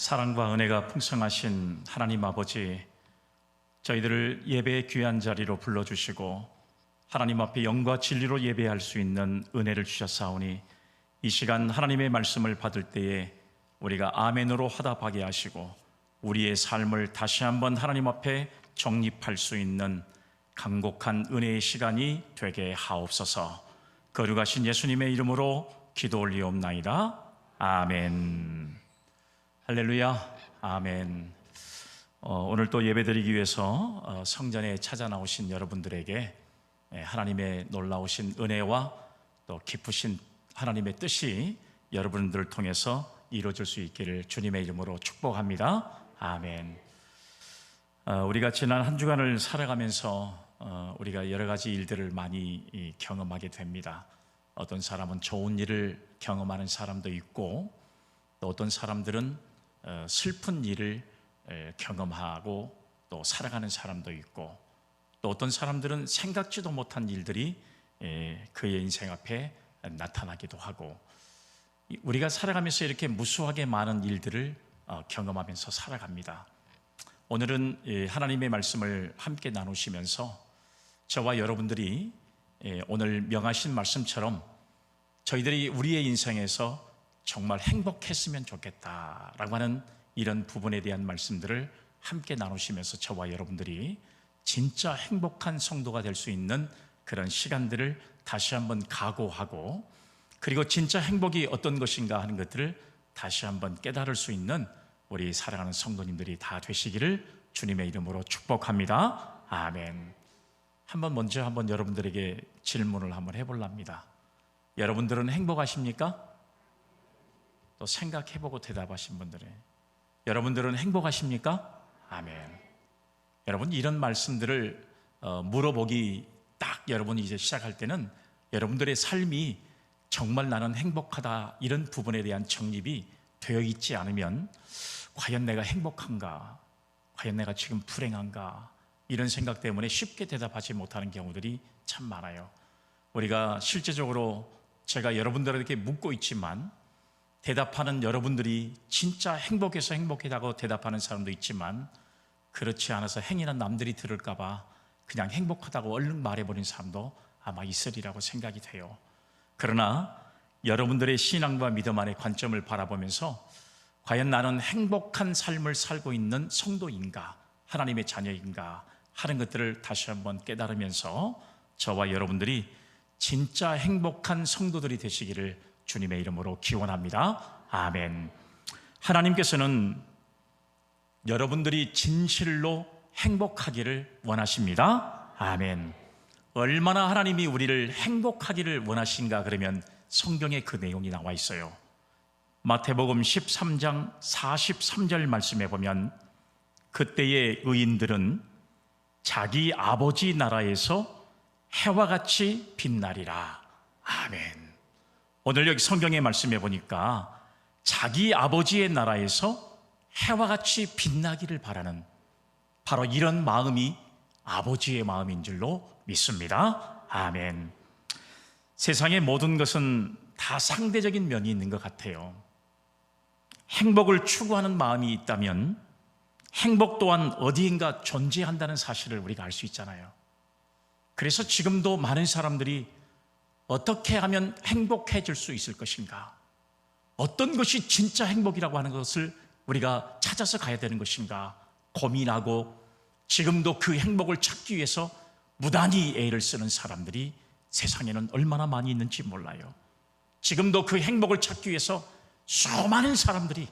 사랑과 은혜가 풍성하신 하나님 아버지, 저희들을 예배의 귀한 자리로 불러주시고 하나님 앞에 영과 진리로 예배할 수 있는 은혜를 주셨사오니 이 시간 하나님의 말씀을 받을 때에 우리가 아멘으로 화답하게 하시고 우리의 삶을 다시 한번 하나님 앞에 정립할 수 있는 간곡한 은혜의 시간이 되게 하옵소서. 거룩하신 예수님의 이름으로 기도 올리옵나이다. 아멘. 할렐루야. 아멘. 오늘 또 예배드리기 위해서 성전에 찾아 나오신 여러분들에게 하나님의 놀라우신 은혜와 또 깊으신 하나님의 뜻이 여러분들을 통해서 이루어질 수 있기를 주님의 이름으로 축복합니다. 아멘. 우리가 지난 한 주간을 살아가면서 우리가 여러 가지 일들을 많이 경험하게 됩니다. 어떤 사람은 좋은 일을 경험하는 사람도 있고 또 어떤 사람들은 슬픈 일을 경험하고 또 살아가는 사람도 있고 또 어떤 사람들은 생각지도 못한 일들이 그의 인생 앞에 나타나기도 하고 우리가 살아가면서 이렇게 무수하게 많은 일들을 경험하면서 살아갑니다. 오늘은 하나님의 말씀을 함께 나누시면서 저와 여러분들이 오늘 명하신 말씀처럼 저희들이 우리의 인생에서 정말 행복했으면 좋겠다라고 하는 이런 부분에 대한 말씀들을 함께 나누시면서 저와 여러분들이 진짜 행복한 성도가 될 수 있는 그런 시간들을 다시 한번 각오하고 그리고 진짜 행복이 어떤 것인가 하는 것들을 다시 한번 깨달을 수 있는 우리 사랑하는 성도님들이 다 되시기를 주님의 이름으로 축복합니다. 아멘. 먼저 여러분들에게 질문을 한번 해볼랍니다. 여러분들은 행복하십니까? 또 생각해보고 대답하신 분들은 여러분들은 행복하십니까? 아멘. 여러분 이런 말씀들을 물어보기 딱 여러분이 이제 시작할 때는 여러분들의 삶이 정말 나는 행복하다 이런 부분에 대한 정립이 되어 있지 않으면 과연 내가 행복한가? 과연 내가 지금 불행한가? 이런 생각 때문에 쉽게 대답하지 못하는 경우들이 참 많아요. 우리가 실제적으로 제가 여러분들에게 묻고 있지만 대답하는 여러분들이 진짜 행복해서 행복하다고 대답하는 사람도 있지만 그렇지 않아서 행위는 남들이 들을까 봐 그냥 행복하다고 얼른 말해버린 사람도 아마 있으리라고 생각이 돼요. 그러나 여러분들의 신앙과 믿음 안의 관점을 바라보면서 과연 나는 행복한 삶을 살고 있는 성도인가, 하나님의 자녀인가 하는 것들을 다시 한번 깨달으면서 저와 여러분들이 진짜 행복한 성도들이 되시기를 주님의 이름으로 기원합니다. 아멘. 하나님께서는 여러분들이 진실로 행복하기를 원하십니다. 아멘. 얼마나 하나님이 우리를 행복하기를 원하신가 그러면 성경에 그 내용이 나와 있어요. 마태복음 13장 43절 말씀에 보면 그때의 의인들은 자기 아버지 나라에서 해와 같이 빛나리라. 아멘. 오늘 여기 성경의 말씀에 보니까 자기 아버지의 나라에서 해와 같이 빛나기를 바라는 바로 이런 마음이 아버지의 마음인 줄로 믿습니다. 아멘. 세상의 모든 것은 다 상대적인 면이 있는 것 같아요. 행복을 추구하는 마음이 있다면 행복 또한 어디인가 존재한다는 사실을 우리가 알 수 있잖아요. 그래서 지금도 많은 사람들이 어떻게 하면 행복해질 수 있을 것인가? 어떤 것이 진짜 행복이라고 하는 것을 우리가 찾아서 가야 되는 것인가? 고민하고 지금도 그 행복을 찾기 위해서 무단히 애를 쓰는 사람들이 세상에는 얼마나 많이 있는지 몰라요. 지금도 그 행복을 찾기 위해서 수많은 사람들이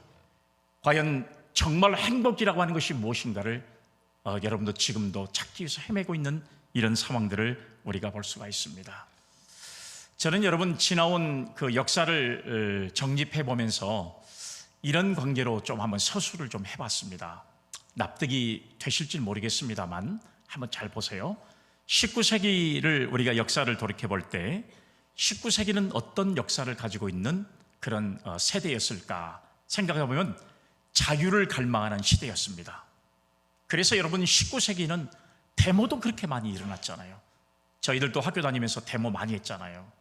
과연 정말 행복이라고 하는 것이 무엇인가를 여러분도 지금도 찾기 위해서 헤매고 있는 이런 상황들을 우리가 볼 수가 있습니다. 저는 여러분 지나온 그 역사를 정립해 보면서 이런 관계로 좀 한번 서술을 좀 해봤습니다. 납득이 되실지 모르겠습니다만 한번 잘 보세요. 19세기를 우리가 역사를 돌이켜 볼 때 19세기는 어떤 역사를 가지고 있는 그런 세대였을까 생각해 보면 자유를 갈망하는 시대였습니다. 그래서 여러분 19세기는 데모도 그렇게 많이 일어났잖아요. 저희들도 학교 다니면서 데모 많이 했잖아요.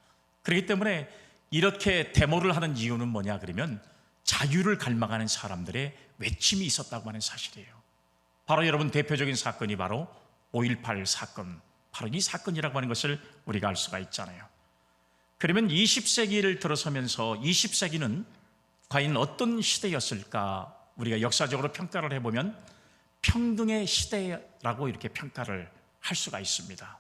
그렇기 때문에 이렇게 데모를 하는 이유는 뭐냐 그러면 자유를 갈망하는 사람들의 외침이 있었다고 하는 사실이에요. 바로 여러분 대표적인 사건이 바로 5.18 사건, 바로 이 사건이라고 하는 것을 우리가 알 수가 있잖아요. 그러면 20세기를 들어서면서 20세기는 과연 어떤 시대였을까? 우리가 역사적으로 평가를 해보면 평등의 시대라고 이렇게 평가를 할 수가 있습니다.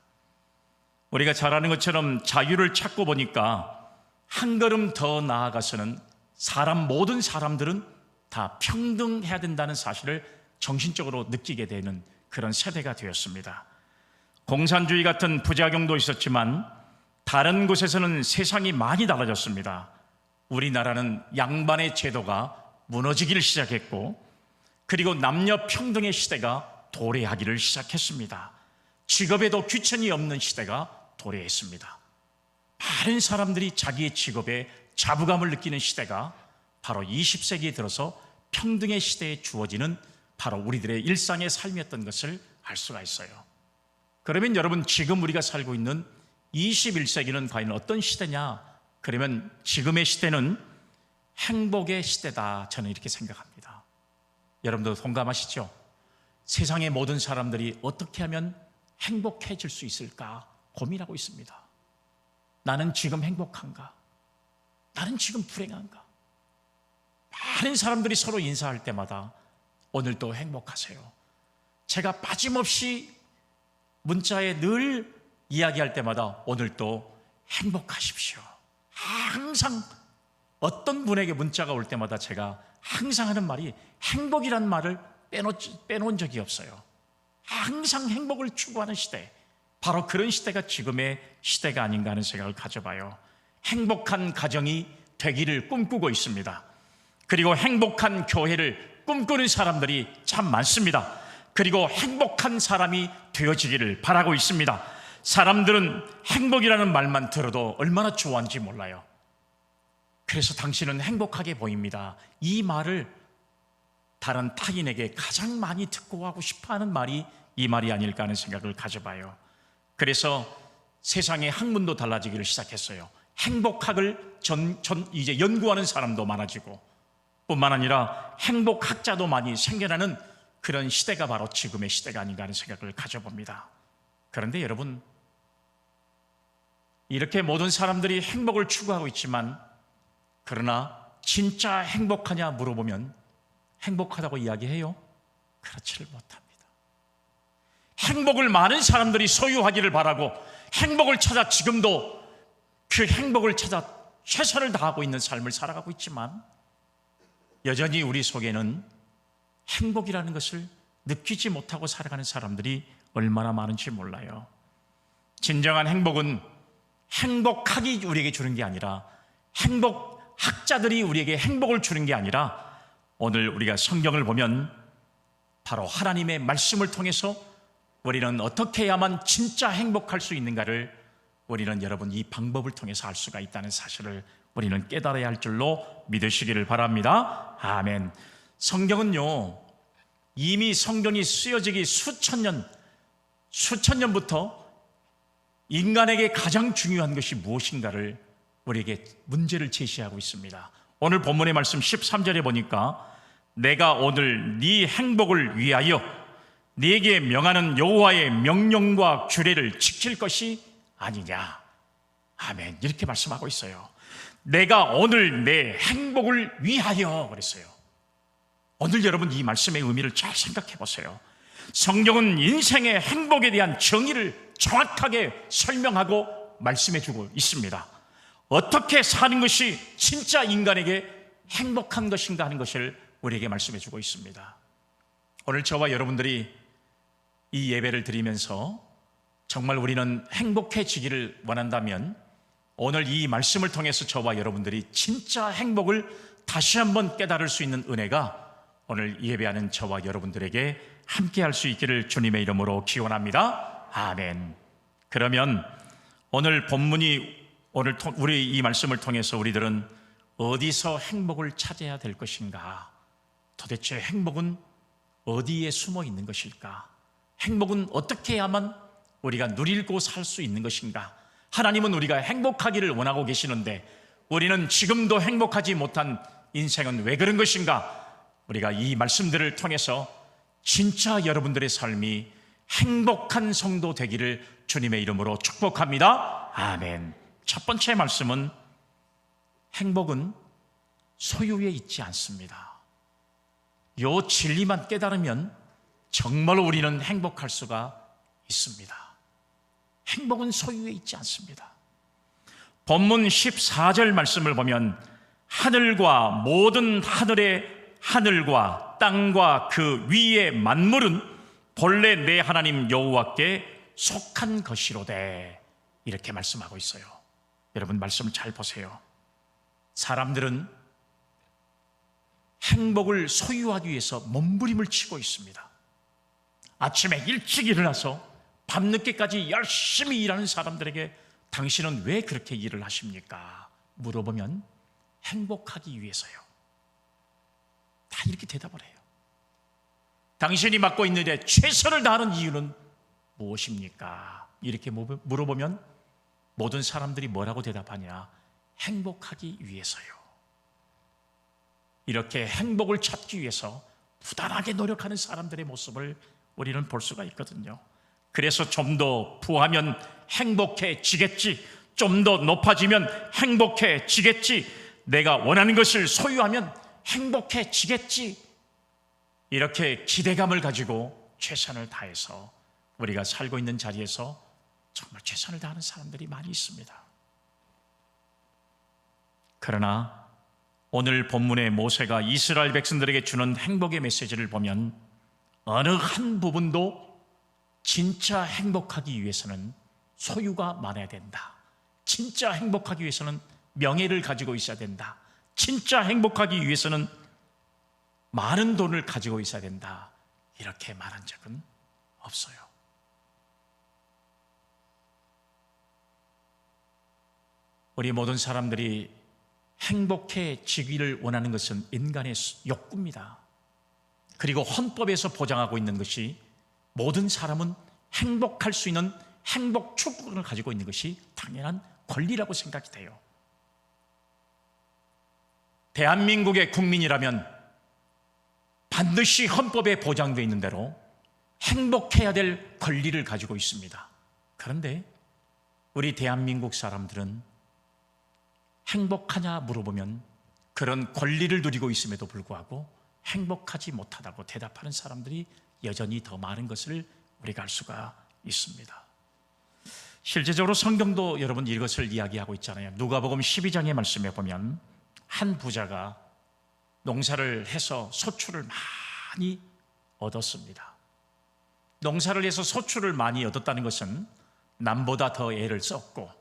우리가 잘 아는 것처럼 자유를 찾고 보니까 한 걸음 더 나아가서는 모든 사람들은 다 평등해야 된다는 사실을 정신적으로 느끼게 되는 그런 세대가 되었습니다. 공산주의 같은 부작용도 있었지만 다른 곳에서는 세상이 많이 달라졌습니다. 우리나라는 양반의 제도가 무너지기를 시작했고, 그리고 남녀 평등의 시대가 도래하기를 시작했습니다. 직업에도 귀천이 없는 시대가 도래했습니다. 많은 사람들이 자기의 직업에 자부감을 느끼는 시대가 바로 20세기에 들어서 평등의 시대에 주어지는 바로 우리들의 일상의 삶이었던 것을 알 수가 있어요. 그러면 여러분, 지금 우리가 살고 있는 21세기는 과연 어떤 시대냐? 그러면 지금의 시대는 행복의 시대다, 저는 이렇게 생각합니다. 여러분도 동감하시죠? 세상의 모든 사람들이 어떻게 하면 행복해질 수 있을까 고민하고 있습니다. 나는 지금 행복한가? 나는 지금 불행한가? 많은 사람들이 서로 인사할 때마다 오늘도 행복하세요. 제가 빠짐없이 문자에 늘 이야기할 때마다 오늘도 행복하십시오. 항상 어떤 분에게 문자가 올 때마다 제가 항상 하는 말이 행복이란 말을 빼놓은 적이 없어요. 항상 행복을 추구하는 시대, 바로 그런 시대가 지금의 시대가 아닌가 하는 생각을 가져봐요. 행복한 가정이 되기를 꿈꾸고 있습니다. 그리고 행복한 교회를 꿈꾸는 사람들이 참 많습니다. 그리고 행복한 사람이 되어지기를 바라고 있습니다. 사람들은 행복이라는 말만 들어도 얼마나 좋아하는지 몰라요. 그래서 당신은 행복하게 보입니다. 이 말을 다른 타인에게 가장 많이 듣고 하고 싶어하는 말이 이 말이 아닐까 하는 생각을 가져봐요. 그래서 세상의 학문도 달라지기를 시작했어요. 행복학을 이제 연구하는 사람도 많아지고, 뿐만 아니라 행복학자도 많이 생겨나는 그런 시대가 바로 지금의 시대가 아닌가 하는 생각을 가져봅니다. 그런데 여러분, 이렇게 모든 사람들이 행복을 추구하고 있지만, 그러나 진짜 행복하냐 물어보면 행복하다고 이야기해요? 그렇지를 못합니다. 행복을 많은 사람들이 소유하기를 바라고 행복을 찾아 지금도 그 행복을 찾아 최선을 다하고 있는 삶을 살아가고 있지만, 여전히 우리 속에는 행복이라는 것을 느끼지 못하고 살아가는 사람들이 얼마나 많은지 몰라요. 진정한 행복은 행복하기 우리에게 주는 게 아니라, 행복학자들이 우리에게 행복을 주는 게 아니라, 오늘 우리가 성경을 보면 바로 하나님의 말씀을 통해서 우리는 어떻게 해야만 진짜 행복할 수 있는가를 우리는 여러분 이 방법을 통해서 알 수가 있다는 사실을 우리는 깨달아야 할 줄로 믿으시기를 바랍니다. 아멘. 성경은요, 이미 성경이 쓰여지기 수천 년부터 인간에게 가장 중요한 것이 무엇인가를 우리에게 문제를 제시하고 있습니다. 오늘 본문의 말씀 13절에 보니까 내가 오늘 네 행복을 위하여 네게 명하는 여호와의 명령과 규례를 지킬 것이 아니냐. 아멘. 이렇게 말씀하고 있어요. 내가 오늘 내 행복을 위하여 그랬어요. 오늘 여러분 이 말씀의 의미를 잘 생각해 보세요. 성경은 인생의 행복에 대한 정의를 정확하게 설명하고 말씀해 주고 있습니다. 어떻게 사는 것이 진짜 인간에게 행복한 것인가 하는 것을 우리에게 말씀해 주고 있습니다. 오늘 저와 여러분들이 이 예배를 드리면서 정말 우리는 행복해지기를 원한다면, 오늘 이 말씀을 통해서 저와 여러분들이 진짜 행복을 다시 한번 깨달을 수 있는 은혜가 오늘 예배하는 저와 여러분들에게 함께 할 수 있기를 주님의 이름으로 기원합니다. 아멘. 그러면 오늘 본문이 우리 이 말씀을 통해서 우리들은 어디서 행복을 찾아야 될 것인가? 도대체 행복은 어디에 숨어 있는 것일까? 행복은 어떻게 해야만 우리가 누리고 살 수 있는 것인가? 하나님은 우리가 행복하기를 원하고 계시는데 우리는 지금도 행복하지 못한 인생은 왜 그런 것인가? 우리가 이 말씀들을 통해서 진짜 여러분들의 삶이 행복한 성도 되기를 주님의 이름으로 축복합니다. 아멘. 첫 번째 말씀은 행복은 소유에 있지 않습니다. 요 진리만 깨달으면 정말로 우리는 행복할 수가 있습니다. 행복은 소유에 있지 않습니다. 본문 14절 말씀을 보면 하늘과 모든 하늘과 땅과 그 위의 만물은 본래 내 하나님 여호와께 속한 것이로되, 이렇게 말씀하고 있어요. 여러분 말씀을 잘 보세요. 사람들은 행복을 소유하기 위해서 몸부림을 치고 있습니다. 아침에 일찍 일어나서 밤늦게까지 열심히 일하는 사람들에게 당신은 왜 그렇게 일을 하십니까? 물어보면 행복하기 위해서요. 다 이렇게 대답을 해요. 당신이 맡고 있는 일에 최선을 다하는 이유는 무엇입니까? 이렇게 물어보면 모든 사람들이 뭐라고 대답하냐? 행복하기 위해서요. 이렇게 행복을 찾기 위해서 부단하게 노력하는 사람들의 모습을 우리는 볼 수가 있거든요. 그래서 좀 더 부하면 행복해지겠지, 좀 더 높아지면 행복해지겠지, 내가 원하는 것을 소유하면 행복해지겠지, 이렇게 기대감을 가지고 최선을 다해서 우리가 살고 있는 자리에서 정말 최선을 다하는 사람들이 많이 있습니다. 그러나 오늘 본문의 모세가 이스라엘 백성들에게 주는 행복의 메시지를 보면 어느 한 부분도 진짜 행복하기 위해서는 소유가 많아야 된다, 진짜 행복하기 위해서는 명예를 가지고 있어야 된다, 진짜 행복하기 위해서는 많은 돈을 가지고 있어야 된다, 이렇게 말한 적은 없어요. 우리 모든 사람들이 행복해지기를 원하는 것은 인간의 욕구입니다. 그리고 헌법에서 보장하고 있는 것이 모든 사람은 행복할 수 있는 행복 추구권을 가지고 있는 것이 당연한 권리라고 생각이 돼요. 대한민국의 국민이라면 반드시 헌법에 보장되어 있는 대로 행복해야 될 권리를 가지고 있습니다. 그런데 우리 대한민국 사람들은 행복하냐 물어보면 그런 권리를 누리고 있음에도 불구하고 행복하지 못하다고 대답하는 사람들이 여전히 더 많은 것을 우리가 알 수가 있습니다. 실제적으로 성경도 여러분 이것을 이야기하고 있잖아요. 누가복음 12장의 말씀에 보면 한 부자가 농사를 해서 소출을 많이 얻었습니다. 농사를 해서 소출을 많이 얻었다는 것은 남보다 더 애를 썼고,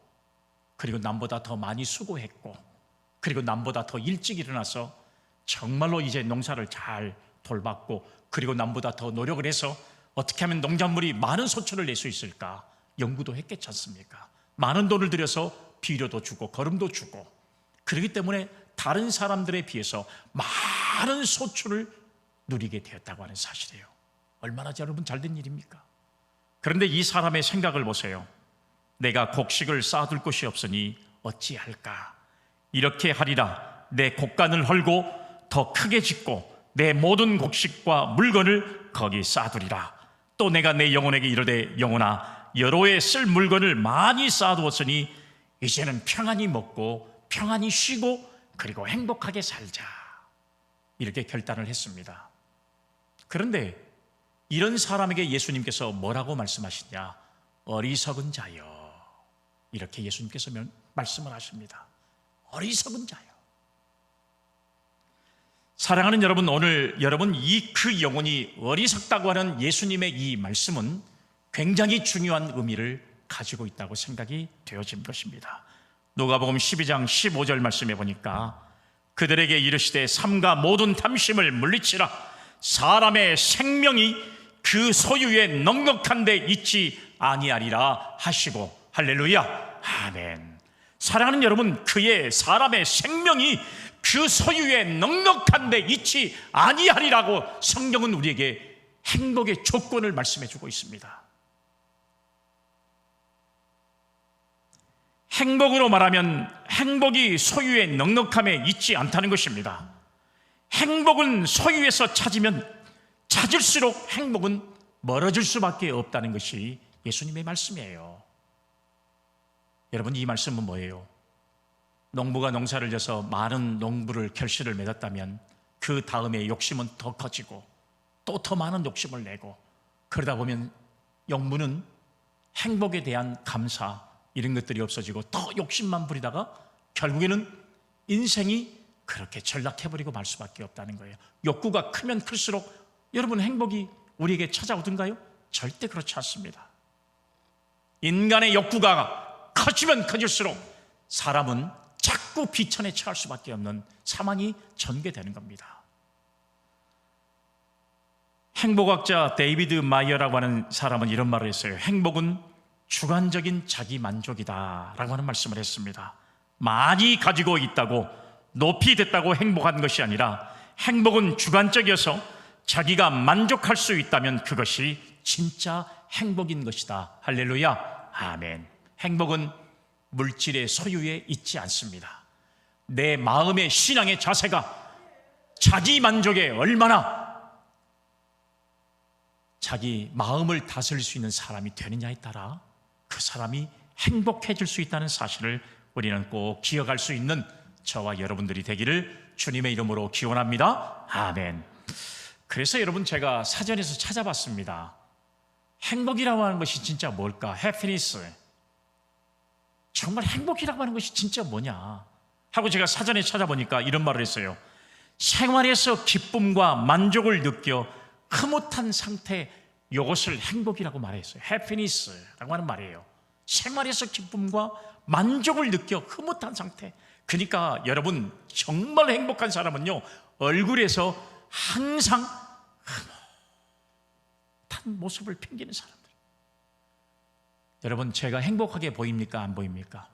그리고 남보다 더 많이 수고했고, 그리고 남보다 더 일찍 일어나서 정말로 이제 농사를 잘 돌봤고, 그리고 남보다 더 노력을 해서 어떻게 하면 농작물이 많은 소출을 낼 수 있을까 연구도 했겠지 않습니까? 많은 돈을 들여서 비료도 주고 거름도 주고, 그렇기 때문에 다른 사람들에 비해서 많은 소출을 누리게 되었다고 하는 사실이에요. 얼마나 여러분 잘된 일입니까? 그런데 이 사람의 생각을 보세요. 내가 곡식을 쌓아둘 곳이 없으니 어찌할까? 이렇게 하리라. 내 곡간을 헐고 더 크게 짓고 내 모든 곡식과 물건을 거기 쌓아두리라. 또 내가 내 영혼에게 이르되, 영혼아, 여러 해 쓸 물건을 많이 쌓아두었으니 이제는 평안히 먹고 평안히 쉬고 그리고 행복하게 살자, 이렇게 결단을 했습니다. 그런데 이런 사람에게 예수님께서 뭐라고 말씀하시냐? 어리석은 자여, 이렇게 예수님께서 말씀을 하십니다. 어리석은 자여. 사랑하는 여러분, 오늘 여러분 그 영혼이 어리석다고 하는 예수님의 이 말씀은 굉장히 중요한 의미를 가지고 있다고 생각이 되어진 것입니다. 누가복음 12장 15절 말씀에 보니까 그들에게 이르시되 삼가 모든 탐심을 물리치라. 사람의 생명이 그 소유에 넉넉한 데 있지 아니하리라 하시고, 할렐루야, 아멘. 사랑하는 여러분, 사람의 생명이 그 소유에 넉넉한 데 있지 아니하리라고 성경은 우리에게 행복의 조건을 말씀해 주고 있습니다. 행복으로 말하면 행복이 소유의 넉넉함에 있지 않다는 것입니다. 행복은 소유해서 찾으면 찾을수록 행복은 멀어질 수밖에 없다는 것이 예수님의 말씀이에요. 여러분, 이 말씀은 뭐예요? 농부가 농사를 져서 많은 농부를 결실을 맺었다면 그 다음에 욕심은 더 커지고 또 더 많은 욕심을 내고, 그러다 보면 농부는 행복에 대한 감사 이런 것들이 없어지고 더 욕심만 부리다가 결국에는 인생이 그렇게 전락해버리고 말 수밖에 없다는 거예요. 욕구가 크면 클수록 여러분 행복이 우리에게 찾아오던가요? 절대 그렇지 않습니다. 인간의 욕구가 커지면 커질수록 사람은 자꾸 비천에 처할 수밖에 없는 상황이 전개되는 겁니다. 행복학자 데이비드 마이어라고 하는 사람은 이런 말을 했어요. 행복은 주관적인 자기 만족이다 라고 하는 말씀을 했습니다. 많이 가지고 있다고 높이 됐다고 행복한 것이 아니라 행복은 주관적이어서 자기가 만족할 수 있다면 그것이 진짜 행복인 것이다. 할렐루야, 아멘. 행복은 물질의 소유에 있지 않습니다. 내 마음의 신앙의 자세가 자기 만족에 얼마나 자기 마음을 다스릴 수 있는 사람이 되느냐에 따라 그 사람이 행복해질 수 있다는 사실을 우리는 꼭 기억할 수 있는 저와 여러분들이 되기를 주님의 이름으로 기원합니다. 아멘. 그래서 여러분, 제가 사전에서 찾아봤습니다. 행복이라고 하는 것이 진짜 뭘까? 해피니스, 정말 행복이라고 하는 것이 진짜 뭐냐 하고 제가 사전에 찾아보니까 이런 말을 했어요. 생활에서 기쁨과 만족을 느껴 흐뭇한 상태, 이것을 행복이라고 말했어요. 해피니스라고 하는 말이에요. 생활에서 기쁨과 만족을 느껴 흐뭇한 상태. 그러니까 여러분, 정말 행복한 사람은요, 얼굴에서 항상 흐뭇한 모습을 풍기는 사람들. 여러분, 제가 행복하게 보입니까? 안 보입니까?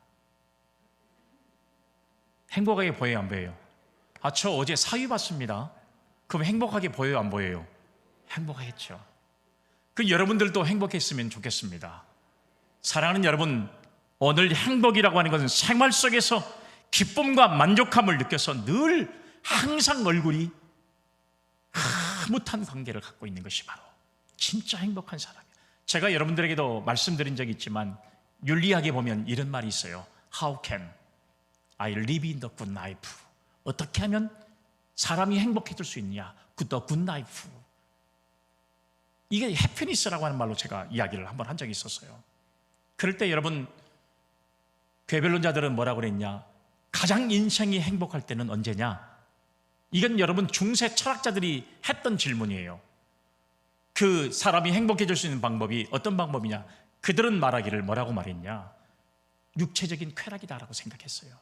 행복하게 보여요? 안 보여요? 저 어제 사위 봤습니다. 그럼 행복하게 보여요? 안 보여요? 행복하겠죠. 그 여러분들도 행복했으면 좋겠습니다. 사랑하는 여러분, 오늘 행복이라고 하는 것은 생활 속에서 기쁨과 만족함을 느껴서 늘 항상 얼굴이 흐뭇한 관계를 갖고 있는 것이 바로 진짜 행복한 사람이에요. 제가 여러분들에게도 말씀드린 적이 있지만 윤리학에 보면 이런 말이 있어요. How can I live in the good life? 어떻게 하면 사람이 행복해질 수 있느냐? The good life. 이게 해피니스라고 하는 말로 제가 이야기를 한번 한 적이 있었어요. 그럴 때 여러분, 괴변론자들은 뭐라고 그랬냐? 가장 인생이 행복할 때는 언제냐? 이건 여러분 중세 철학자들이 했던 질문이에요. 그 사람이 행복해질 수 있는 방법이 어떤 방법이냐? 그들은 말하기를 뭐라고 말했냐? 육체적인 쾌락이다라고 생각했어요.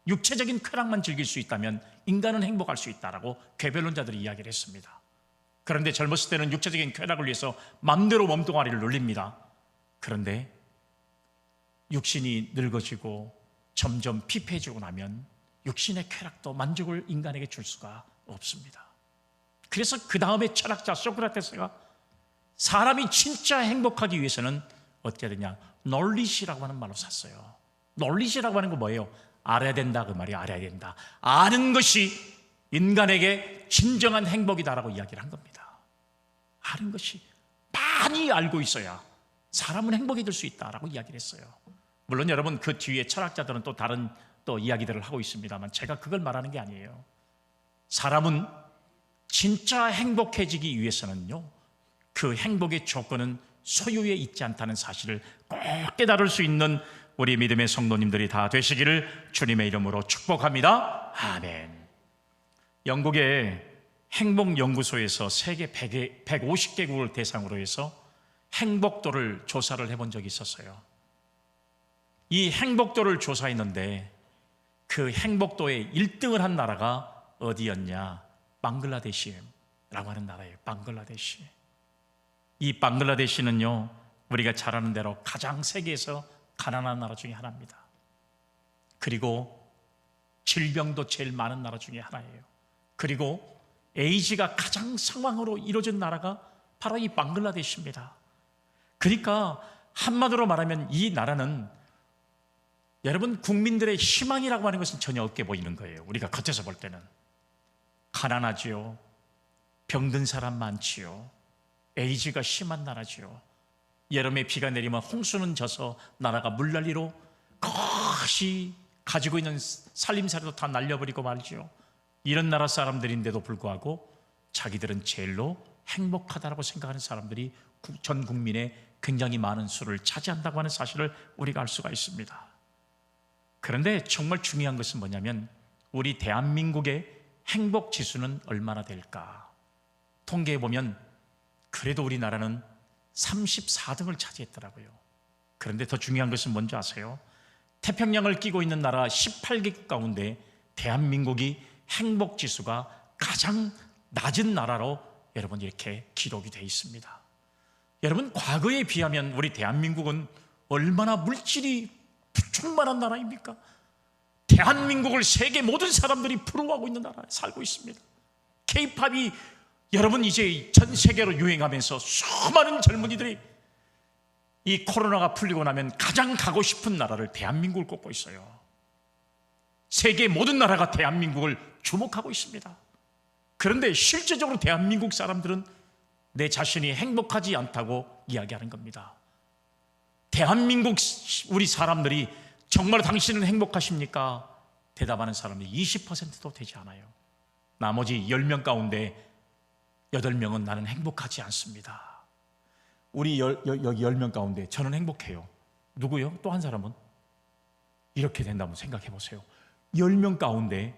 육체적인 쾌락만 즐길 수 있다면 인간은 행복할 수 있다라고 괴변론자들이 이야기를 했습니다. 그런데 젊었을 때는 육체적인 쾌락을 위해서 마음대로 몸뚱아리를 눌립니다. 그런데 육신이 늙어지고 점점 피폐해지고 나면 육신의 쾌락도 만족을 인간에게 줄 수가 없습니다. 그래서 그 다음에 철학자 소크라테스가 사람이 진짜 행복하기 위해서는 어떻게 해야 되냐? knowledge라고 하는 말로 샀어요. knowledge라고 하는 거 뭐예요? 알아야 된다, 그 말이에요. 알아야 된다. 아는 것이 인간에게 진정한 행복이다라고 이야기를 한 겁니다. 아는 것이, 많이 알고 있어야 사람은 행복해질 수 있다라고 이야기를 했어요. 물론 여러분, 그 뒤에 철학자들은 또 다른 이야기들을 하고 있습니다만 제가 그걸 말하는 게 아니에요. 사람은 진짜 행복해지기 위해서는요, 그 행복의 조건은 소유에 있지 않다는 사실을 꼭 깨달을 수 있는 우리 믿음의 성도님들이 다 되시기를 주님의 이름으로 축복합니다. 아멘. 영국의 행복연구소에서 세계 150개국을 대상으로 해서 행복도를 조사를 해본 적이 있었어요. 이 행복도를 조사했는데 그 행복도에 1등을 한 나라가 어디였냐? 방글라데시라고 하는 나라예요. 방글라데시. 이 방글라데시는요, 우리가 잘 아는 대로 가장 세계에서 가난한 나라 중에 하나입니다. 그리고 질병도 제일 많은 나라 중에 하나예요. 그리고 에이즈가 가장 상황으로 이루어진 나라가 바로 이 방글라데시입니다. 그러니까 한마디로 말하면 이 나라는 여러분, 국민들의 희망이라고 하는 것은 전혀 없게 보이는 거예요. 우리가 겉에서 볼 때는 가난하지요. 병든 사람 많지요. 에이즈가 심한 나라지요. 여름에 비가 내리면 홍수는 져서 나라가 물난리로 것이 가지고 있는 살림살이도 다 날려버리고 말지요. 이런 나라 사람들인데도 불구하고 자기들은 제일로 행복하다고 생각하는 사람들이 전 국민의 굉장히 많은 수를 차지한다고 하는 사실을 우리가 알 수가 있습니다. 그런데 정말 중요한 것은 뭐냐면 우리 대한민국의 행복 지수는 얼마나 될까? 통계에 보면 그래도 우리나라는 34등을 차지했더라고요. 그런데 더 중요한 것은 뭔지 아세요? 태평양을 끼고 있는 나라 18개국 가운데 대한민국이 행복 지수가 가장 낮은 나라로 여러분 이렇게 기록이 되어 있습니다. 여러분, 과거에 비하면 우리 대한민국은 얼마나 물질이 충만한 나라입니까? 대한민국을 세계 모든 사람들이 부러워하고 있는 나라에 살고 있습니다. K-팝이 여러분 이제 전 세계로 유행하면서 수많은 젊은이들이 이 코로나가 풀리고 나면 가장 가고 싶은 나라를 대한민국을 꼽고 있어요. 세계 모든 나라가 대한민국을 주목하고 있습니다. 그런데 실제적으로 대한민국 사람들은 내 자신이 행복하지 않다고 이야기하는 겁니다. 대한민국 우리 사람들이 정말 당신은 행복하십니까? 대답하는 사람이 20%도 되지 않아요. 나머지 10명 가운데 8명은 나는 행복하지 않습니다. 우리 여기 10명 가운데 저는 행복해요. 누구요? 또 한 사람은? 이렇게 된다면 생각해 보세요. 10명 가운데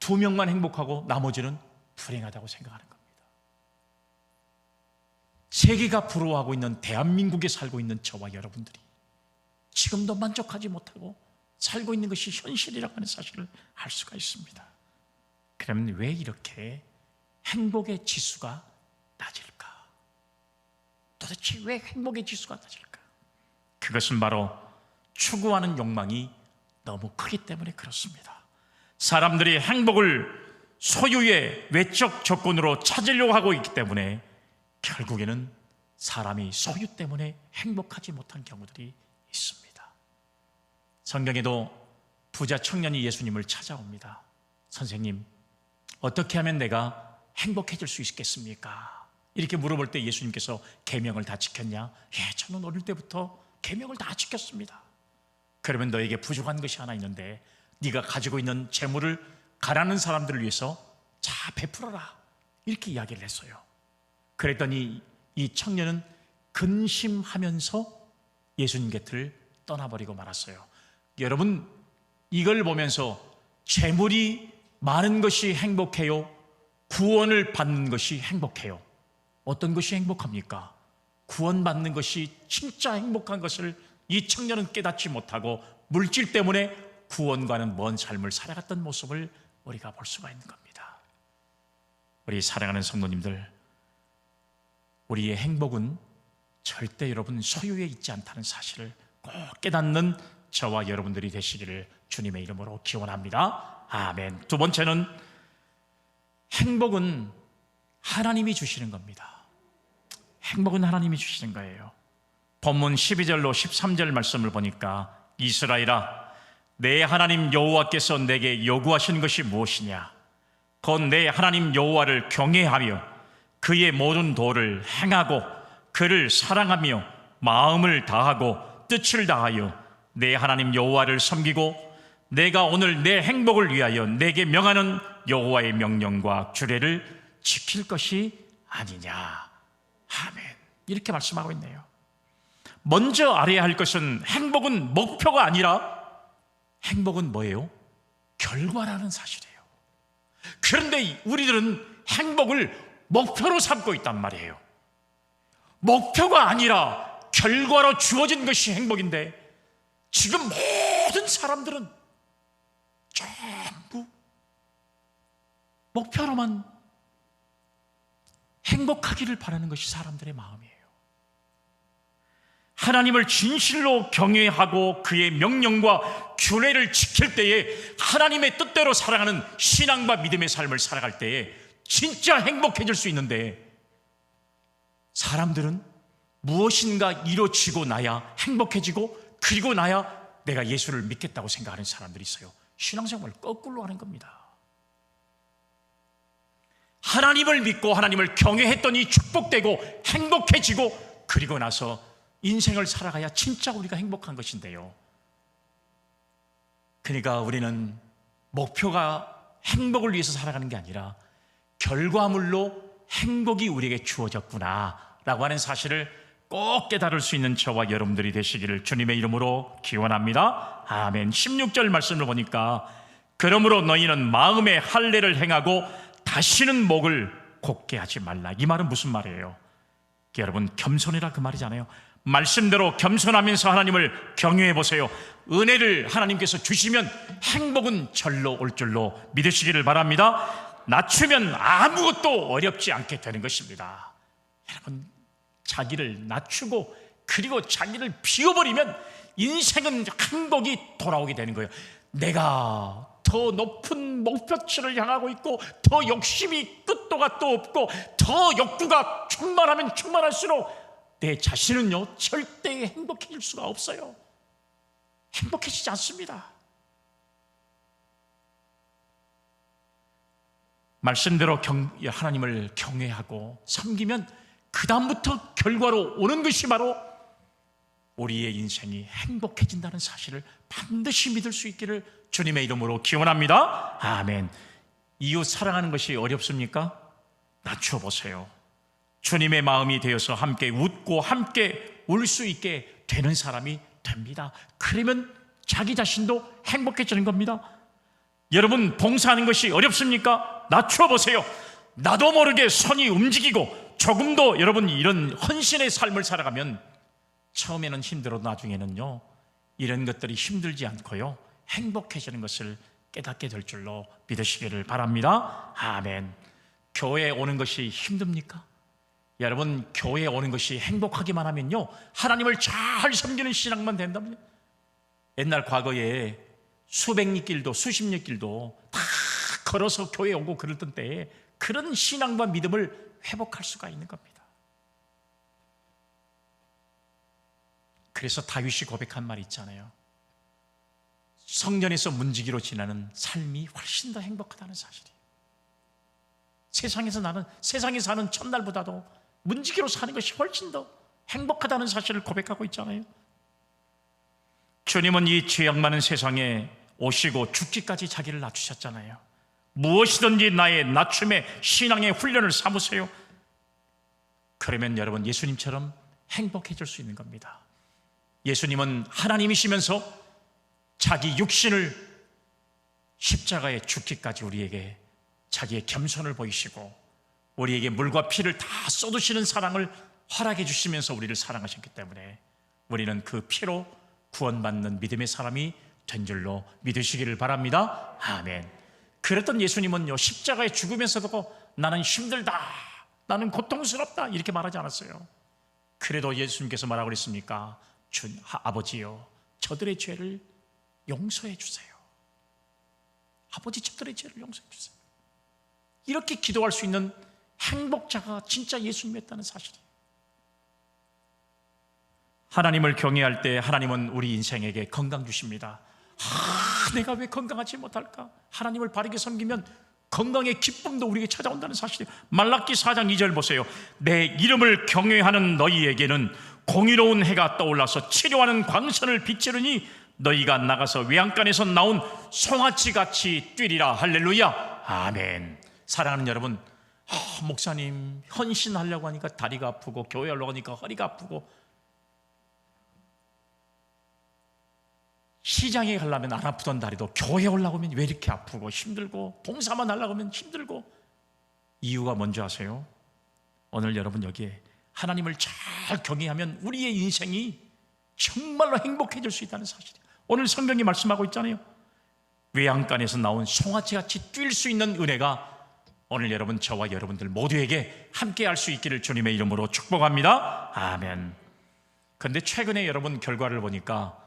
2명만 행복하고 나머지는 불행하다고 생각하는 겁니다. 세계가 부러워하고 있는 대한민국에 살고 있는 저와 여러분들이 지금도 만족하지 못하고 살고 있는 것이 현실이라고 하는 사실을 알 수가 있습니다. 그러면 왜 이렇게 행복의 지수가 낮을까? 도대체 왜 행복의 지수가 낮을까? 그것은 바로 추구하는 욕망이 너무 크기 때문에 그렇습니다. 사람들이 행복을 소유의 외적 조건으로 찾으려고 하고 있기 때문에 결국에는 사람이 소유 때문에 행복하지 못한 경우들이 있습니다. 성경에도 부자 청년이 예수님을 찾아옵니다. 선생님, 어떻게 하면 내가 행복해질 수 있겠습니까? 이렇게 물어볼 때 예수님께서 계명을 다 지켰냐? 예, 저는 어릴 때부터 계명을 다 지켰습니다. 그러면 너에게 부족한 것이 하나 있는데 네가 가지고 있는 재물을 가난한 사람들을 위해서 자 베풀어라, 이렇게 이야기를 했어요. 그랬더니 이 청년은 근심하면서 예수님 곁을 떠나버리고 말았어요. 여러분, 이걸 보면서 재물이 많은 것이 행복해요? 구원을 받는 것이 행복해요? 어떤 것이 행복합니까? 구원받는 것이 진짜 행복한 것을 이 청년은 깨닫지 못하고 물질 때문에 구원과는 먼 삶을 살아갔던 모습을 우리가 볼 수가 있는 겁니다. 우리 사랑하는 성도님들, 우리의 행복은 절대 여러분 소유에 있지 않다는 사실을 꼭 깨닫는 저와 여러분들이 되시기를 주님의 이름으로 기원합니다. 아멘. 두 번째는 행복은 하나님이 주시는 겁니다. 행복은 하나님이 주시는 거예요. 본문 12절로 13절 말씀을 보니까 이스라엘아, 내 하나님 여호와께서 내게 요구하신 것이 무엇이냐? 곧 내 하나님 여호와를 경외하며 그의 모든 도를 행하고 그를 사랑하며 마음을 다하고 뜻을 다하여 내 하나님 여호와를 섬기고 내가 오늘 내 행복을 위하여 내게 명하는 여호와의 명령과 규례를 지킬 것이 아니냐. 아멘. 이렇게 말씀하고 있네요. 먼저 알아야 할 것은 행복은 목표가 아니라 행복은 뭐예요? 결과라는 사실이에요. 그런데 우리들은 행복을 목표로 삼고 있단 말이에요. 목표가 아니라 결과로 주어진 것이 행복인데 지금 모든 사람들은 전부 목표로만 행복하기를 바라는 것이 사람들의 마음이에요. 하나님을 진실로 경외하고 그의 명령과 규례를 지킬 때에 하나님의 뜻대로 살아가는 신앙과 믿음의 삶을 살아갈 때에 진짜 행복해질 수 있는데 사람들은 무엇인가 이루어지고 나야 행복해지고 그리고 나야 내가 예수를 믿겠다고 생각하는 사람들이 있어요. 신앙생활을 거꾸로 하는 겁니다. 하나님을 믿고 하나님을 경외했더니 축복되고 행복해지고, 그리고 나서 인생을 살아가야 진짜 우리가 행복한 것인데요. 그러니까 우리는 목표가 행복을 위해서 살아가는 게 아니라 결과물로 행복이 우리에게 주어졌구나 라고 하는 사실을 꼭 깨달을 수 있는 저와 여러분들이 되시기를 주님의 이름으로 기원합니다. 아멘. 16절 말씀을 보니까 그러므로 너희는 마음에 할례를 행하고 다시는 목을 곧게 하지 말라. 이 말은 무슨 말이에요? 여러분, 겸손이라 그 말이잖아요. 말씀대로 겸손하면서 하나님을 경외해 보세요. 은혜를 하나님께서 주시면 행복은 절로 올 줄로 믿으시기를 바랍니다. 낮추면 아무것도 어렵지 않게 되는 것입니다. 여러분, 자기를 낮추고 그리고 자기를 비워버리면 인생은 행복이 돌아오게 되는 거예요. 내가 더 높은 목표치를 향하고 있고 더 욕심이 끝도 갓도 없고 더 욕구가 충만하면 충만할수록 내 자신은요 절대 행복해질 수가 없어요. 행복해지지 않습니다. 말씀대로 하나님을 경외하고 섬기면 그 다음부터 결과로 오는 것이 바로 우리의 인생이 행복해진다는 사실을 반드시 믿을 수 있기를 주님의 이름으로 기원합니다. 아멘. 이웃 사랑하는 것이 어렵습니까? 낮춰 보세요. 주님의 마음이 되어서 함께 웃고 함께 울 수 있게 되는 사람이 됩니다. 그러면 자기 자신도 행복해지는 겁니다. 여러분, 봉사하는 것이 어렵습니까? 낮춰 보세요. 나도 모르게 손이 움직이고 조금 더 여러분 이런 헌신의 삶을 살아가면 처음에는 힘들어도 나중에는요 이런 것들이 힘들지 않고요 행복해지는 것을 깨닫게 될 줄로 믿으시기를 바랍니다. 아멘. 교회에 오는 것이 힘듭니까? 여러분, 교회에 오는 것이 행복하기만 하면요 하나님을 잘 섬기는 신앙만 된다면요, 옛날 과거에 수백 리 길도 수십 리 길도 다 걸어서 교회에 오고 그러던 때에 그런 신앙과 믿음을 회복할 수가 있는 겁니다. 그래서 다윗이 고백한 말이 있잖아요. 성전에서 문지기로 지나는 삶이 훨씬 더 행복하다는 사실이에요. 세상에 사는 첫날보다도 문지기로 사는 것이 훨씬 더 행복하다는 사실을 고백하고 있잖아요. 주님은 이 죄악 많은 세상에 오시고 죽기까지 자기를 낮추셨잖아요. 무엇이든지 나의 낮춤의 신앙의 훈련을 삼으세요. 그러면 여러분 예수님처럼 행복해질 수 있는 겁니다. 예수님은 하나님이시면서 자기 육신을 십자가에 죽기까지 우리에게 자기의 겸손을 보이시고 우리에게 물과 피를 다 쏟으시는 사랑을 허락해 주시면서 우리를 사랑하셨기 때문에 우리는 그 피로 구원받는 믿음의 사람이 된 줄로 믿으시기를 바랍니다. 아멘. 그랬던 예수님은요 십자가에 죽으면서도 나는 힘들다, 나는 고통스럽다 이렇게 말하지 않았어요. 그래도 예수님께서 뭐라고 그랬습니까? 아버지요, 저들의 죄를 용서해 주세요. 아버지, 저들의 죄를 용서해 주세요. 이렇게 기도할 수 있는 행복자가 진짜 예수님이었다는 사실이에요. 하나님을 경외할 때 하나님은 우리 인생에게 건강 주십니다. 내가 왜 건강하지 못할까? 하나님을 바르게 섬기면 건강의 기쁨도 우리에게 찾아온다는 사실이에요. 말라기 4장 2절 보세요. 내 이름을 경외하는 너희에게는 공의로운 해가 떠올라서 치료하는 광선을 비치르니 너희가 나가서 외양간에서 나온 송아지같이 뛰리라. 할렐루야. 아멘. 사랑하는 여러분, 목사님 헌신하려고 하니까 다리가 아프고 교회 올라가니까 허리가 아프고 시장에 가려면 안 아프던 다리도 교회 올라오면 왜 이렇게 아프고 힘들고 봉사만 하려고 하면 힘들고, 이유가 뭔지 아세요? 오늘 여러분 여기에 하나님을 잘 경외하면 우리의 인생이 정말로 행복해질 수 있다는 사실이에요. 오늘 성경이 말씀하고 있잖아요. 외양간에서 나온 송아지같이 뛸 수 있는 은혜가 오늘 여러분, 저와 여러분들 모두에게 함께 할 수 있기를 주님의 이름으로 축복합니다. 아멘. 그런데 최근에 여러분 결과를 보니까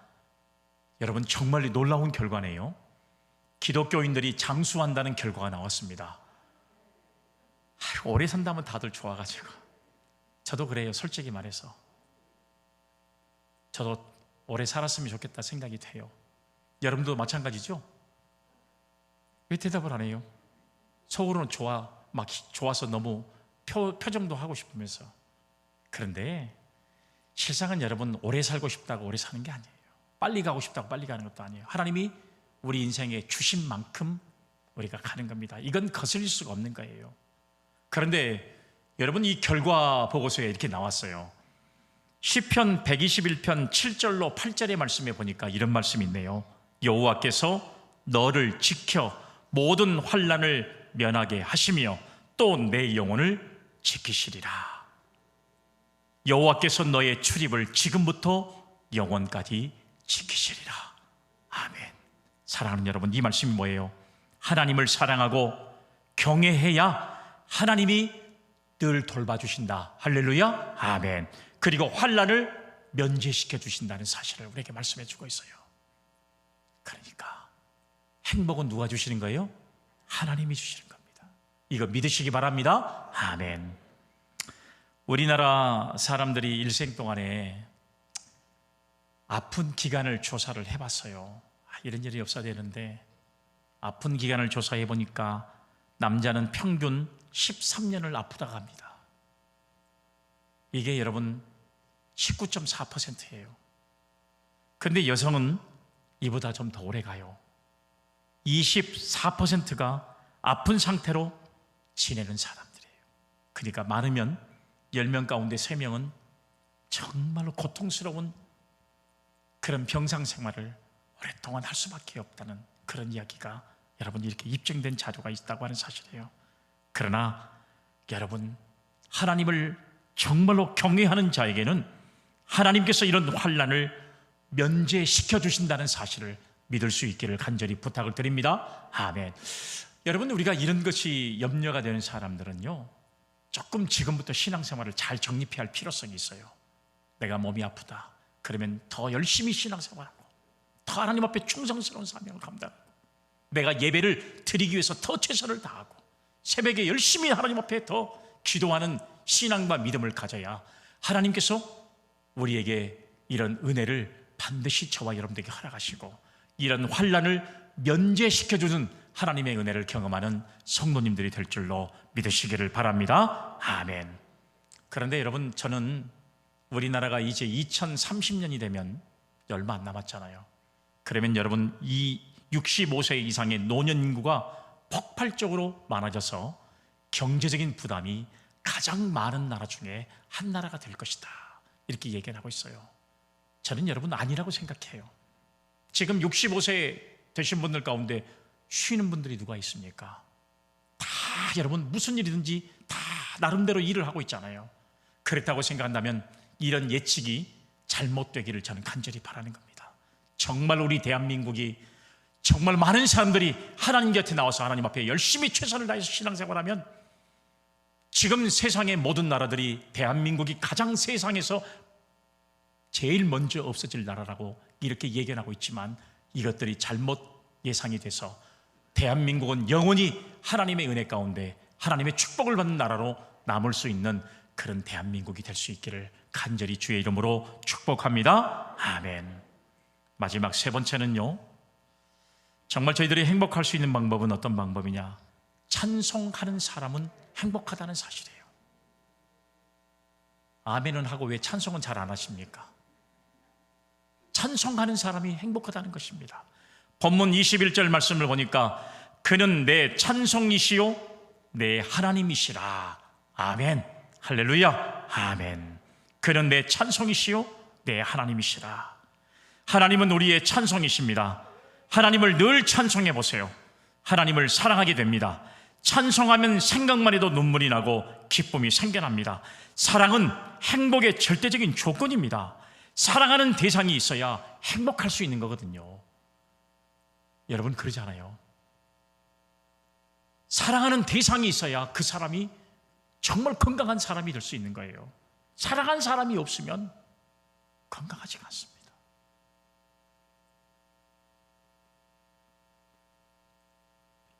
여러분 정말 놀라운 결과네요. 기독교인들이 장수한다는 결과가 나왔습니다. 오래 산다면 다들 좋아가지고, 저도 그래요. 솔직히 말해서 저도 오래 살았으면 좋겠다 생각이 돼요. 여러분도 마찬가지죠? 왜 대답을 안 해요? 속으로는 좋아, 막 좋아서 너무 표정도 하고 싶으면서. 그런데 실상은 여러분, 오래 살고 싶다고 오래 사는 게 아니에요. 빨리 가고 싶다고 빨리 가는 것도 아니에요. 하나님이 우리 인생에 주신 만큼 우리가 가는 겁니다. 이건 거슬릴 수가 없는 거예요. 그런데 여러분, 이 결과 보고서에 이렇게 나왔어요. 시편 121편 7절로 8절의 말씀에 보니까 이런 말씀이 있네요. 여호와께서 너를 지켜 모든 환난을 면하게 하시며 또 내 영혼을 지키시리라. 여호와께서 너의 출입을 지금부터 영원까지 지키시리라. 아멘. 사랑하는 여러분, 이 말씀이 뭐예요? 하나님을 사랑하고 경외해야 하나님이 늘 돌봐주신다. 할렐루야. 아멘. 그리고 환난을 면제시켜 주신다는 사실을 우리에게 말씀해 주고 있어요. 그러니까 행복은 누가 주시는 거예요? 하나님이 주시는 겁니다. 이거 믿으시기 바랍니다. 아멘. 우리나라 사람들이 일생 동안에 아픈 기간을 조사를 해봤어요. 이런 일이 없어야 되는데, 아픈 기간을 조사해 보니까 남자는 평균 13년을 아프다가 합니다. 이게 여러분 19.4%예요. 그런데 여성은 이보다 좀 더 오래 가요. 24%가 아픈 상태로 지내는 사람들이에요. 그러니까 많으면 10명 가운데 3명은 정말로 고통스러운 그런 병상 생활을 오랫동안 할 수밖에 없다는 그런 이야기가 여러분 이렇게 입증된 자료가 있다고 하는 사실이에요. 그러나 여러분, 하나님을 정말로 경외하는 자에게는 하나님께서 이런 환난을 면제시켜 주신다는 사실을 믿을 수 있기를 간절히 부탁을 드립니다. 아멘. 여러분, 우리가 이런 것이 염려가 되는 사람들은요, 조금 지금부터 신앙생활을 잘 정립해야 할 필요성이 있어요. 내가 몸이 아프다 그러면 더 열심히 신앙생활하고 더 하나님 앞에 충성스러운 사명을 감당하고, 내가 예배를 드리기 위해서 더 최선을 다하고 새벽에 열심히 하나님 앞에 더 기도하는 신앙과 믿음을 가져야 하나님께서 우리에게 이런 은혜를 반드시 저와 여러분들에게 허락하시고 이런 환난을 면제시켜주는 하나님의 은혜를 경험하는 성도님들이 될 줄로 믿으시기를 바랍니다. 아멘. 그런데 여러분, 저는 우리나라가 이제 2030년이 되면 얼마 안 남았잖아요. 그러면 여러분, 이 65세 이상의 노년 인구가 폭발적으로 많아져서 경제적인 부담이 가장 많은 나라 중에 한 나라가 될 것이다, 이렇게 얘기를 하고 있어요. 저는 여러분 아니라고 생각해요. 지금 65세 되신 분들 가운데 쉬는 분들이 누가 있습니까? 다 여러분 무슨 일이든지 다 나름대로 일을 하고 있잖아요. 그렇다고 생각한다면 이런 예측이 잘못되기를 저는 간절히 바라는 겁니다. 정말 우리 대한민국이 정말 많은 사람들이 하나님 곁에 나와서 하나님 앞에 열심히 최선을 다해서 신앙생활하면 지금 세상의 모든 나라들이 대한민국이 가장 세상에서 제일 먼저 없어질 나라라고 이렇게 예견하고 있지만, 이것들이 잘못 예상이 돼서 대한민국은 영원히 하나님의 은혜 가운데 하나님의 축복을 받는 나라로 남을 수 있는 그런 대한민국이 될 수 있기를 간절히 주의 이름으로 축복합니다. 아멘. 마지막 세 번째는요, 정말 저희들이 행복할 수 있는 방법은 어떤 방법이냐? 찬송하는 사람은 행복하다는 사실이에요. 아멘은 하고 왜 찬송은 잘 안 하십니까? 찬송하는 사람이 행복하다는 것입니다. 본문 21절 말씀을 보니까 그는 내 찬송이시요 내 하나님이시라. 아멘. 할렐루야. 아멘. 그는 내 찬송이시요 내 하나님이시라. 하나님은 우리의 찬송이십니다. 하나님을 늘 찬송해 보세요. 하나님을 사랑하게 됩니다. 찬송하면 생각만 해도 눈물이 나고 기쁨이 생겨납니다. 사랑은 행복의 절대적인 조건입니다. 사랑하는 대상이 있어야 행복할 수 있는 거거든요. 여러분 그러지 않아요? 사랑하는 대상이 있어야 그 사람이 정말 건강한 사람이 될 수 있는 거예요. 사랑하는 사람이 없으면 건강하지가 않습니다.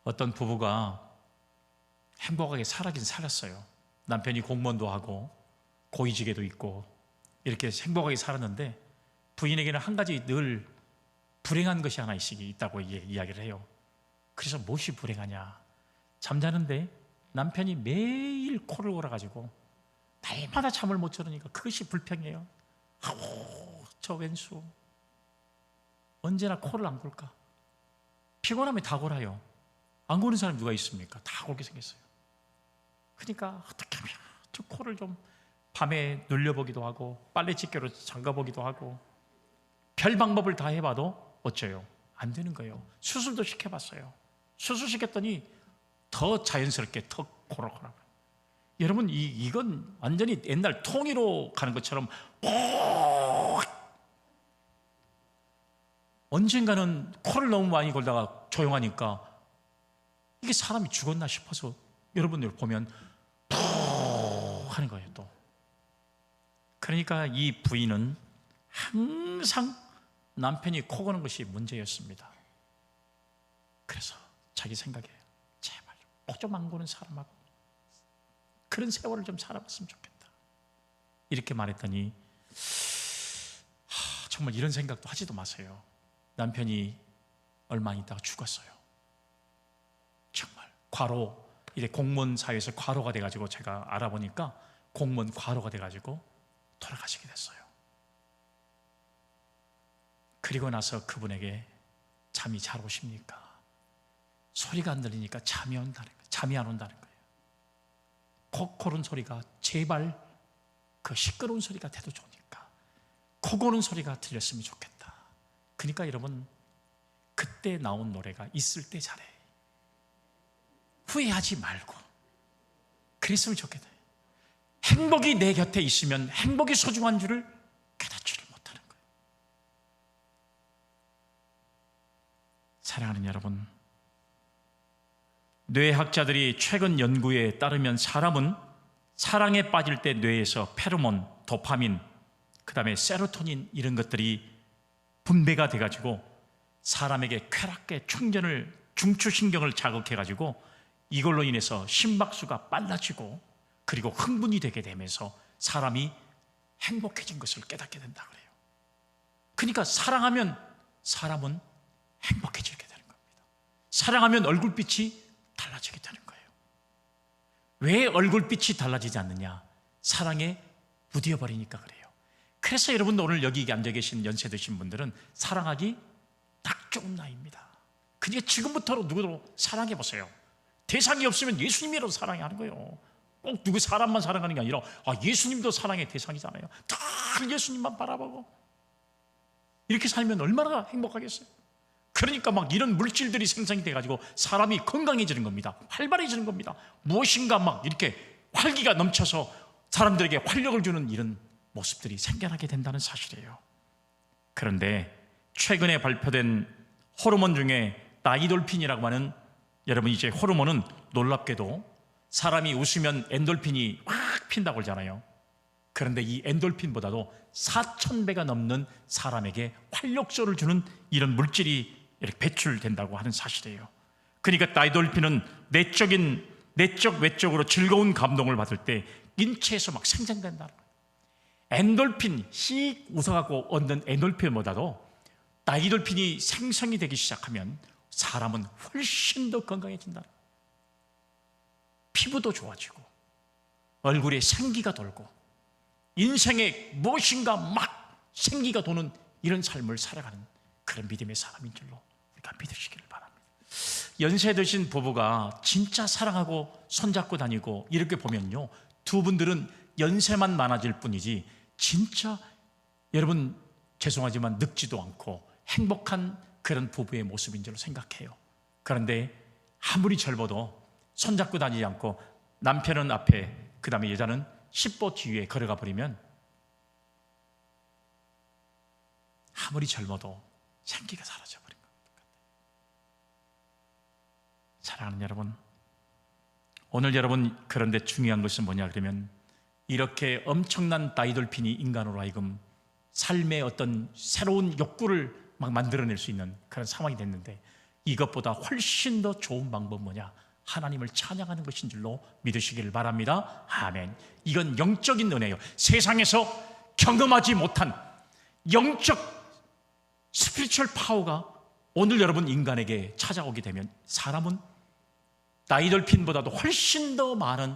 어떤 부부가 행복하게 살았긴 살았어요. 남편이 공무원도 하고 고위직에도 있고 이렇게 행복하게 살았는데, 부인에게는 한 가지 늘 불행한 것이 하나씩 있다고 이야기를 해요. 그래서 무엇이 불행하냐? 잠자는데 남편이 매일 코를 골아가지고 날마다 잠을 못 자니까 그것이 불평이에요. 아우, 저 왼수 언제나 코를 안 골까? 피곤하면 다 골아요. 안 고는 사람이 누가 있습니까? 다 골게 생겼어요. 그러니까 어떻게 하면 저 코를 좀 밤에 눌려보기도 하고 빨래집게로 잠가보기도 하고 별 방법을 다 해봐도 어째요? 안 되는 거예요. 수술도 시켜봤어요. 수술시켰더니 더 자연스럽게 턱 고락고락. 여러분 이건 완전히 옛날 통이로 가는 것처럼 언젠가는 코를 너무 많이 골다가 조용하니까 이게 사람이 죽었나 싶어서 여러분들 보면 푹 하는 거예요. 또 그러니까 이 부인은 항상 남편이 코 고는 것이 문제였습니다. 그래서 자기 생각에 제발 코 좀 안 고는 사람하고 그런 세월을 좀 살아봤으면 좋겠다 이렇게 말했더니 정말 이런 생각도 하지도 마세요. 남편이 얼마 있다가 죽었어요. 정말 과로, 이제 공무원 사회에서 과로가 돼가지고 제가 알아보니까 공무원 과로가 돼가지고 돌아가시게 됐어요. 그리고 나서 그분에게 잠이 잘 오십니까? 소리가 안 들리니까 잠이 온다는 거예요. 잠이 안 온다는 거예요. 코 고는 소리가 제발 그 시끄러운 소리가 돼도 좋으니까 코 고는 소리가 들렸으면 좋겠다. 그러니까 여러분 그때 나온 노래가 있을 때 잘해. 후회하지 말고 그랬으면 좋겠다. 행복이 내 곁에 있으면 행복이 소중한 줄을 깨닫지를 못하는 거예요. 사랑하는 여러분, 뇌학자들이 최근 연구에 따르면 사람은 사랑에 빠질 때 뇌에서 페로몬, 도파민, 그 다음에 세로토닌 이런 것들이 분배가 돼가지고 사람에게 쾌락의 충전을 중추신경을 자극해가지고 이걸로 인해서 심박수가 빨라지고 그리고 흥분이 되게 되면서 사람이 행복해진 것을 깨닫게 된다 그래요. 그러니까 사랑하면 사람은 행복해지게 되는 겁니다. 사랑하면 얼굴빛이 달라지게 되는 거예요. 왜 얼굴빛이 달라지지 않느냐? 사랑에 무뎌버리니까 그래요. 그래서 여러분 오늘 여기 앉아 계신 연세 드신 분들은 사랑하기 딱 좋은 나이입니다. 그러니까 지금부터 누구도 사랑해 보세요. 대상이 없으면 예수님이라도 사랑하는 거예요. 꼭 누구 사람만 사랑하는 게 아니라 예수님도 사랑의 대상이잖아요. 다 예수님만 바라보고 이렇게 살면 얼마나 행복하겠어요. 그러니까 막 이런 물질들이 생성이 돼가지고 사람이 건강해지는 겁니다. 활발해지는 겁니다. 무엇인가 막 이렇게 활기가 넘쳐서 사람들에게 활력을 주는 이런 모습들이 생겨나게 된다는 사실이에요. 그런데 최근에 발표된 호르몬 중에 나이돌핀이라고 하는, 여러분 이제 호르몬은 놀랍게도 사람이 웃으면 엔돌핀이 확 핀다고 그러잖아요. 그런데 이 엔돌핀보다도 4,000배가 넘는 사람에게 활력소를 주는 이런 물질이 이렇게 배출된다고 하는 사실이에요. 그러니까 나이돌핀은 내적 외적으로 즐거운 감동을 받을 때 인체에서 막 생성된다는 거예요. 엔돌핀, 씩 웃어갖고 얻는 엔돌핀보다도 나이돌핀이 생성이 되기 시작하면 사람은 훨씬 더 건강해진다. 피부도 좋아지고 얼굴에 생기가 돌고 인생에 무엇인가 막 생기가 도는 이런 삶을 살아가는 그런 믿음의 사람인 줄로 우리가 믿으시기를 바랍니다. 연세 드신 부부가 진짜 사랑하고 손잡고 다니고 이렇게 보면요, 두 분들은 연세만 많아질 뿐이지 진짜 여러분 죄송하지만 늙지도 않고 행복한 그런 부부의 모습인 줄로 생각해요. 그런데 아무리 젊어도 손잡고 다니지 않고 남편은 앞에 그 다음에 여자는 10보 뒤에 걸어가 버리면 아무리 젊어도 생기가 사라져버린 것 같아요. 사랑하는 여러분, 오늘 여러분 그런데 중요한 것은 뭐냐 그러면 이렇게 엄청난 나이돌핀이 인간으로 하여금 삶의 어떤 새로운 욕구를 막 만들어낼 수 있는 그런 상황이 됐는데 이것보다 훨씬 더 좋은 방법은 뭐냐? 하나님을 찬양하는 것인 줄로 믿으시기를 바랍니다. 아멘. 이건 영적인 은혜예요. 세상에서 경험하지 못한 영적 스피리추얼 파워가 오늘 여러분 인간에게 찾아오게 되면 사람은 다이돌핀보다도 훨씬 더 많은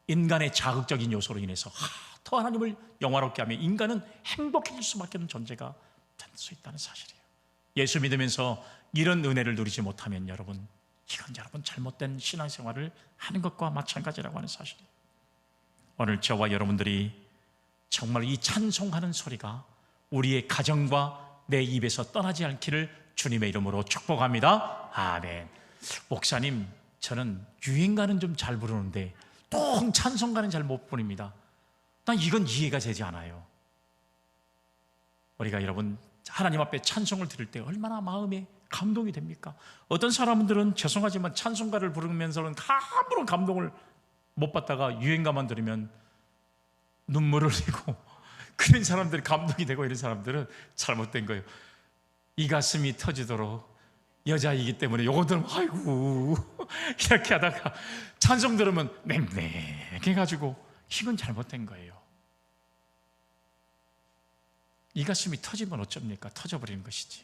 인간의 자극적인 요소로 인해서 더 하나님을 영화롭게 하면 인간은 행복해질 수밖에 없는 존재가 될 수 있다는 사실이에요. 예수 믿으면서 이런 은혜를 누리지 못하면 여러분, 이건 여러분 잘못된 신앙생활을 하는 것과 마찬가지라고 하는 사실이에요. 오늘 저와 여러분들이 정말 이 찬송하는 소리가 우리의 가정과 내 입에서 떠나지 않기를 주님의 이름으로 축복합니다. 아멘. 목사님, 저는 유행가는 좀 잘 부르는데 통 찬송가는 잘 못 부릅니다. 난 이건 이해가 되지 않아요. 우리가 여러분 하나님 앞에 찬송을 드릴 때 얼마나 마음에 감동이 됩니까? 어떤 사람들은 죄송하지만 찬송가를 부르면서는 아무런 감동을 못 받다가 유행가만 들으면 눈물을 흘리고 그런 사람들이 감동이 되고, 이런 사람들은 잘못된 거예요. 이 가슴이 터지도록 여자이기 때문에 요거 들으면 아이고 이렇게 하다가 찬송 들으면 맹맹해 가지고, 이건 잘못된 거예요. 이 가슴이 터지면 어쩝니까? 터져버리는 것이지.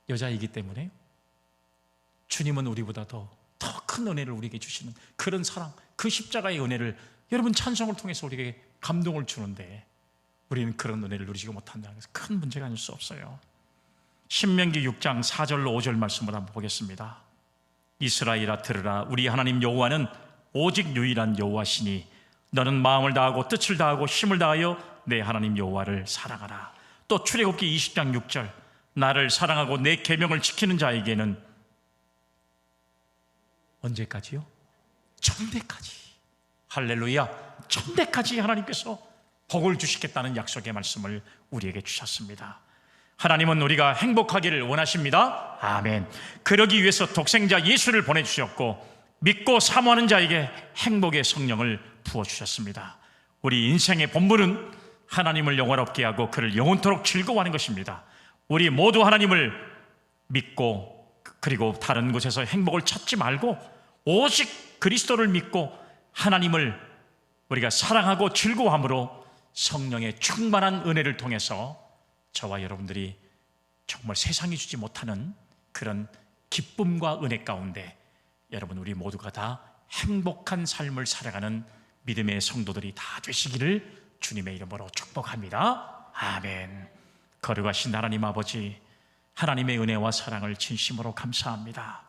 여자이기 때문에 주님은 우리보다 더 큰 은혜를 우리에게 주시는 그런 사랑, 그 십자가의 은혜를 여러분 찬송을 통해서 우리에게 감동을 주는데 우리는 그런 은혜를 누리지 못한다는 것은 큰 문제가 아닐 수 없어요. 신명기 6장 4절로 5절 말씀을 한번 보겠습니다. 이스라엘아 들으라, 우리 하나님 여호와는 오직 유일한 여호와시니 너는 마음을 다하고 뜻을 다하고 힘을 다하여 내 하나님 여호와를 사랑하라. 또 출애굽기 20장 6절, 나를 사랑하고 내 계명을 지키는 자에게는 언제까지요? 천대까지. 할렐루야. 천대까지 하나님께서 복을 주시겠다는 약속의 말씀을 우리에게 주셨습니다. 하나님은 우리가 행복하기를 원하십니다. 아멘. 그러기 위해서 독생자 예수를 보내주셨고 믿고 사모하는 자에게 행복의 성령을 부어주셨습니다. 우리 인생의 본분은 하나님을 영원롭게 하고 그를 영원토록 즐거워하는 것입니다. 우리 모두 하나님을 믿고 그리고 다른 곳에서 행복을 찾지 말고 오직 그리스도를 믿고 하나님을 우리가 사랑하고 즐거워함으로 성령의 충만한 은혜를 통해서 저와 여러분들이 정말 세상이 주지 못하는 그런 기쁨과 은혜 가운데 여러분 우리 모두가 다 행복한 삶을 살아가는 믿음의 성도들이 다 되시기를 주님의 이름으로 축복합니다. 아멘. 거룩하신 하나님 아버지, 하나님의 은혜와 사랑을 진심으로 감사합니다.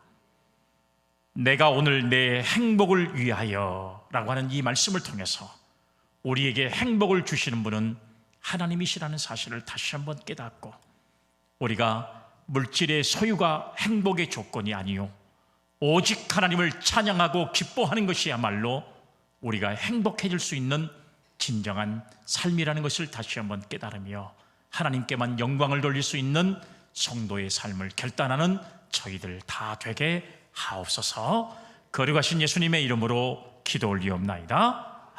내가 오늘 내 행복을 위하여 라고 하는 이 말씀을 통해서 우리에게 행복을 주시는 분은 하나님이시라는 사실을 다시 한번 깨닫고, 우리가 물질의 소유가 행복의 조건이 아니요 오직 하나님을 찬양하고 기뻐하는 것이야말로 우리가 행복해질 수 있는 진정한 삶이라는 것을 다시 한번 깨달으며 하나님께만 영광을 돌릴 수 있는 성도의 삶을 결단하는 저희들 다 되게 하옵소서. 거룩하신 예수님의 이름으로 기도 올리옵나이다.